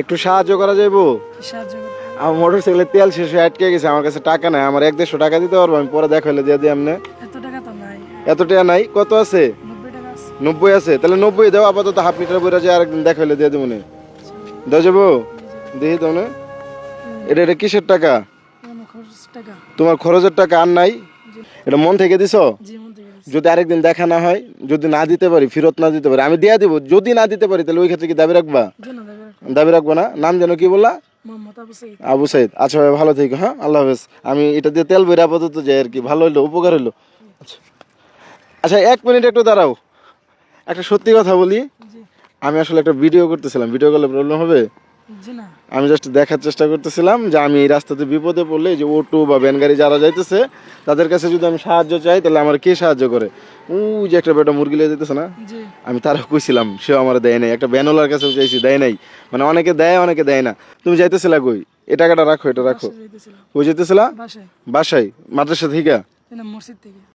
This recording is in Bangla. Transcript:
একটু সাহায্য করা যাইবো? সাহায্য করো। আমার মোটরসাইকেলের তেল শেষ হয়ে আটকে গেছে, আমার কাছে টাকা নাই, আমার 1-150 টাকা দিতে পারবো? আমি পরে দেখাইলে দিয়ে দিই আমনে। এত টাকা তো নাই। এত টাকা নাই? কত আছে? 90 টাকা আছে। 90 আছে? তাহলে 90 দাও, আপাতত হাফ লিটার বইরা যে আরেকদিন দেখাইলে দিয়ে দেবো নে। দেওয়া যাবো? দেখি তো না। এটা কিসের টাকা? কোনো খরচ টাকা। তোমার খরচের টাকা আর নাই? জি। এটা মন থেকে দিছো? জি, মন থেকে দিছি। যদি আরেকদিন দেখা না হয়, যদি না দিতে পারি, ফেরত না দিতে পারি, আমি দিয়ে দিব। যদি না দিতে পারি তাহলে ওই ক্ষেত্রে কি দাবি রাখবা? জি না, দাবি রাখো। দাবি রাখবো না? নাম যেন কি বললা? মোহাম্মদ আবু সাইদ। আবু সাইদ। আচ্ছা ভাই, ভালো থেকো। হ্যাঁ, আল্লাহ হাফেজ। আমি এটা দিয়ে তেল বের আপাতত যাই আর কি, ভালো হইলো, উপকার হইলো। আচ্ছা আচ্ছা, 1 মিনিট একটু দাঁড়াও। একটা সত্যি কথা বলি, জি। আমি আসলে একটা ভিডিও করতেছিলাম, ভিডিও করলে প্রবলেম হবে? জি না। আমি জাস্ট দেখার চেষ্টা করতেছিলাম যে আমি এই রাস্তাতে বিপদে পড়লে এই যে অটো বা ভ্যান গাড়ি যারা যাইতেছে তাদের কাছে যদি আমি সাহায্য চাই তাহলে আমার কে সাহায্য করে। যে একটা বেটা মুরগি লিয়ে যেতেছে না, জি। আমি তারও কইছিলাম, সেও আমার দেয় নাই। একটা ভ্যানওয়ালার কাছেও চাইছি, দেয় নাই। মানে অনেকে দেয়, অনেকে দেয় না। তুমি যাইতেছিলা কই? এই টাকাটা রাখো, এটা রাখো। বাসায় যাইতেছিলাম। কই যেতেছিলা? বাসায়। বাসায়? মাদ্রাসা থেকে? না, মসজিদ থেকে।